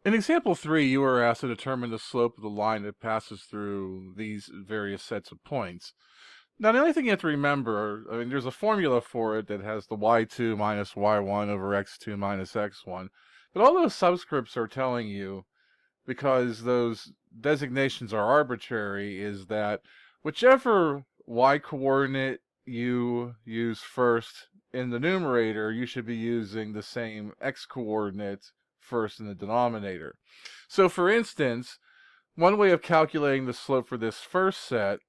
In example 3, you were asked to determine the slope of the line that passes through these various sets of points. Now, the only thing you have to remember, I mean, there's a formula for it that has the y2 minus y1 over x2 minus x1, but all those subscripts are telling you, because those designations are arbitrary, is that whichever y-coordinate you use first in the numerator, you should be using the same x-coordinate first in the denominator. So for instance, one way of calculating the slope for this first set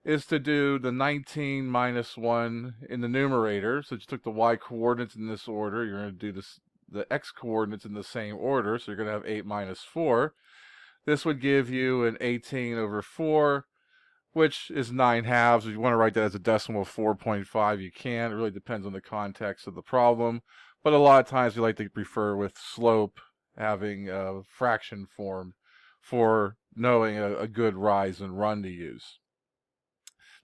is to do the 19 minus 1 in the numerator. So you took the y-coordinates in this order, you're going to do the x-coordinates in the same order, so you're going to have 8 minus 4. This would give you an 18 over 4, which is 9 halves. If you want to write that as a decimal of 4.5, you can. It really depends on the context of the problem. But a lot of times we like to prefer with slope having a fraction form for knowing a good rise and run to use.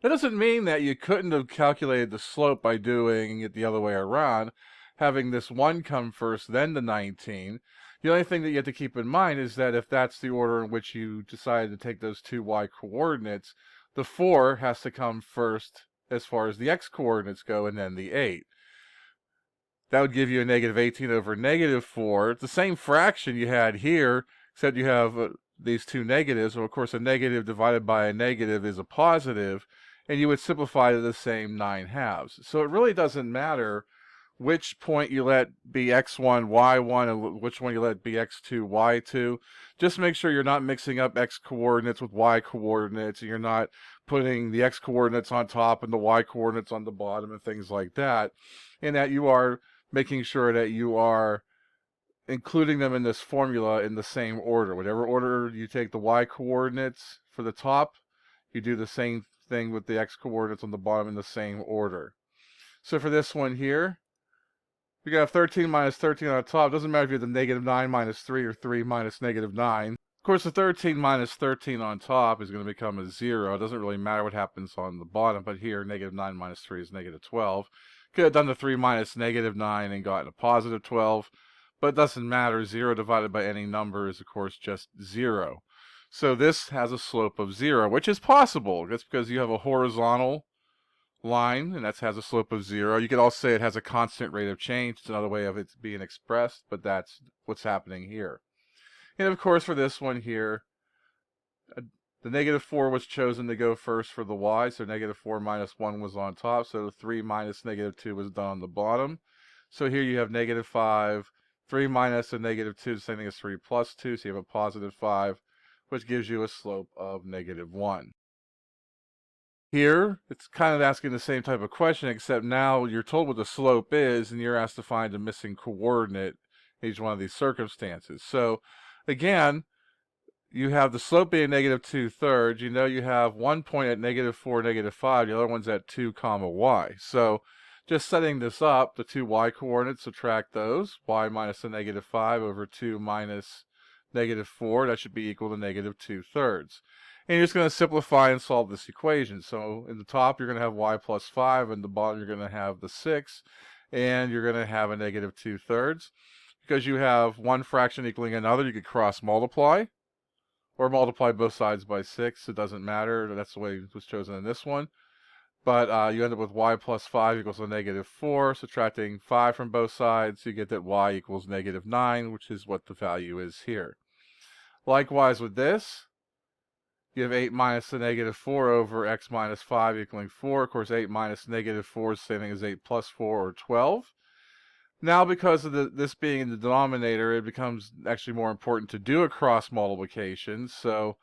That doesn't mean that you couldn't have calculated the slope by doing it the other way around, having this 1 come first, then the 19. The only thing that you have to keep in mind is that if that's the order in which you decided to take those two y-coordinates, the 4 has to come first as far as the x-coordinates go, and then the 8. That would give you a negative 18 over negative 4. It's the same fraction you had here, except you have these two negatives. So of course, a negative divided by a negative is a positive, and you would simplify to the same 9 halves. So it really doesn't matter which point you let be x1, y1, and which one you let be x2, y2. Just make sure you're not mixing up x-coordinates with y-coordinates, and you're not putting the x-coordinates on top and the y-coordinates on the bottom and things like that, and that you are making sure that you are including them in this formula in the same order. Whatever order you take the y-coordinates for the top, you do the same thing with the x-coordinates on the bottom in the same order. So for this one here, we got 13 minus 13 on the top. It doesn't matter if you have the negative 9 minus 3 or 3 minus negative 9. Of course, the 13 minus 13 on top is going to become a 0. It doesn't really matter what happens on the bottom, but here, negative 9 minus 3 is negative 12. Could have done the 3 minus negative 9 and gotten a positive 12, but it doesn't matter. 0 divided by any number is, of course, just 0. So this has a slope of 0, which is possible. That's because you have a horizontal line, and that has a slope of 0. You could also say it has a constant rate of change. It's another way of it being expressed, but that's what's happening here. And of course, for this one here, the negative 4 was chosen to go first for the y, so negative 4 minus 1 was on top, so 3 minus negative 2 was done on the bottom. So here you have negative 5, 3 minus a negative 2, the same thing as 3 plus 2, so you have a positive 5, which gives you a slope of negative 1. Here, it's kind of asking the same type of question, except now you're told what the slope is, and you're asked to find a missing coordinate in each one of these circumstances. So, again, you have the slope being negative 2/3. You know you have one point at negative 4, negative 5. The other one's at 2, comma, y. So, just setting this up, the two y-coordinates, subtract those. Y minus a negative 5 over 2 minus negative 4. That should be equal to negative 2/3. And you're just going to simplify and solve this equation. So in the top, you're going to have y plus 5, and the bottom, you're going to have the 6, and you're going to have a negative 2/3. Because you have one fraction equaling another, you could cross multiply, or multiply both sides by 6. It doesn't matter. That's the way it was chosen in this one. But you end up with y plus 5 equals a negative 4. Subtracting 5 from both sides, you get that y equals negative 9, which is what the value is here. Likewise with this, you have 8 minus the negative 4 over x minus 5 equaling 4. Of course, 8 minus negative 4 is the same thing as 8 plus 4, or 12. Now, because of this being in the denominator, it becomes actually more important to do a cross multiplication. So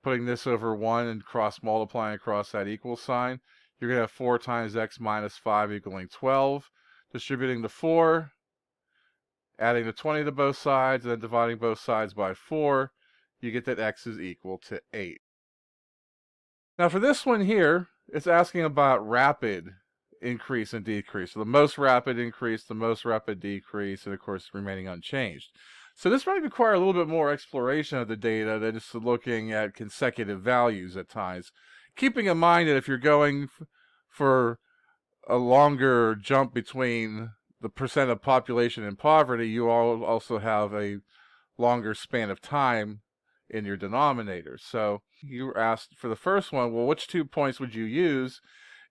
putting this over 1 and cross multiplying across that equal sign, you're going to have 4 times x minus 5 equaling 12. Distributing the 4, adding the 20 to both sides, and then dividing both sides by 4, you get that x is equal to 8. Now for this one here, it's asking about rapid increase and decrease. So the most rapid increase, the most rapid decrease, and of course remaining unchanged. So this might require a little bit more exploration of the data than just looking at consecutive values at times. Keeping in mind that if you're going for a longer jump between the percent of population in poverty, you also have a longer span of time in your denominator. So you were asked for the first one, well, which 2 points would you use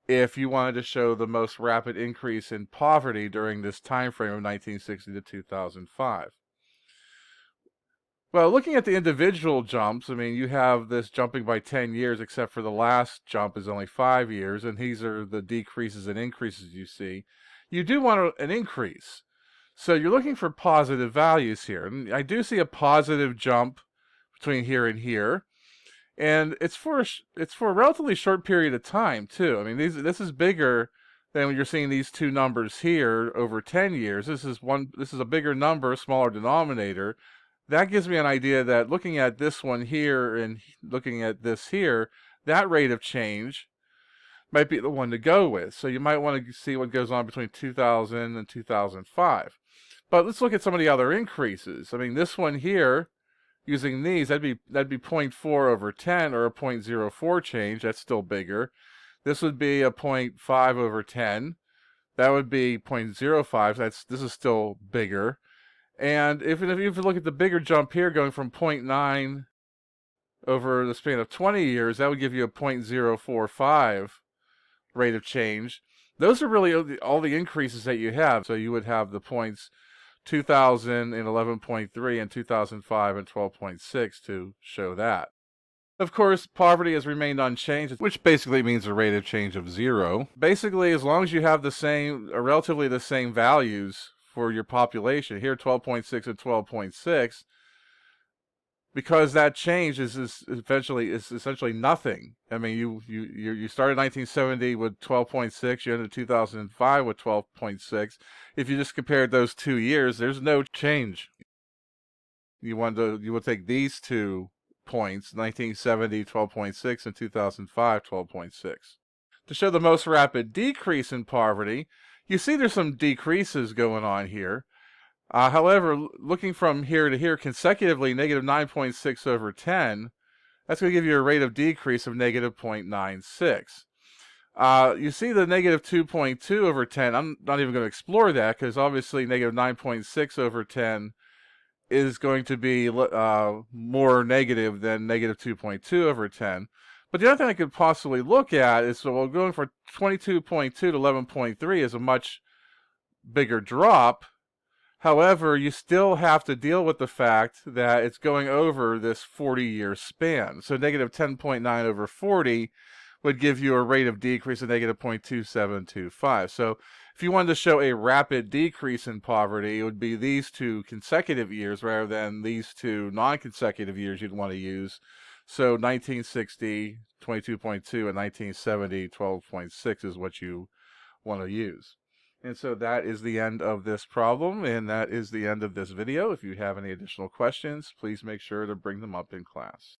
if you wanted to show the most rapid increase in poverty during this time frame of 1960 to 2005? Well, looking at the individual jumps, I mean, you have this jumping by 10 years, except for the last jump is only 5 years, and these are the decreases and increases you see. You do want an increase. So you're looking for positive values here. And I do see a positive jump between here and here. And it's for a relatively short period of time, too. I mean, this is bigger than when you're seeing these two numbers here over 10 years. This is a bigger number, smaller denominator. That gives me an idea that looking at this one here and looking at this here, that rate of change might be the one to go with. So you might want to see what goes on between 2000 and 2005. But let's look at some of the other increases. I mean, this one here, using these, that'd be 0.4 over 10, or a 0.04 change. That's still bigger. This would be a 0.5 over 10. That would be 0.05. This is still bigger. And if you look at the bigger jump here, going from 0.9 over the span of 20 years, that would give you a 0.045 rate of change. Those are really all the increases that you have. So you would have the points 2000 and 11.3 and 2005 and 12.6 to show that. Of course, poverty has remained unchanged, which basically means a rate of change of 0. Basically, as long as you have the same, or relatively the same values for your population, here 12.6 and 12.6, because that change is essentially nothing. I mean, you started 1970 with 12.6, you ended 2005 with 12.6. If you just compared those 2 years, there's no change. You would take these 2 points, 1970 12.6 and 2005 12.6. To show the most rapid decrease in poverty, you see there's some decreases going on here. However, looking from here to here consecutively, negative 9.6 over 10, that's going to give you a rate of decrease of negative 0.96. You see the negative 2.2 over 10. I'm not even going to explore that because obviously negative 9.6 over 10 is going to be more negative than negative 2.2 over 10. But the other thing I could possibly look at is, so well, going from 22.2 to 11.3 is a much bigger drop. However, you still have to deal with the fact that it's going over this 40-year span. So negative 10.9 over 40 would give you a rate of decrease of negative 0.2725. So if you wanted to show a rapid decrease in poverty, it would be these 2 consecutive years rather than these 2 non-consecutive years you'd want to use. So 1960, 22.2, and 1970, 12.6 is what you want to use. And so that is the end of this problem, and that is the end of this video. If you have any additional questions, please make sure to bring them up in class.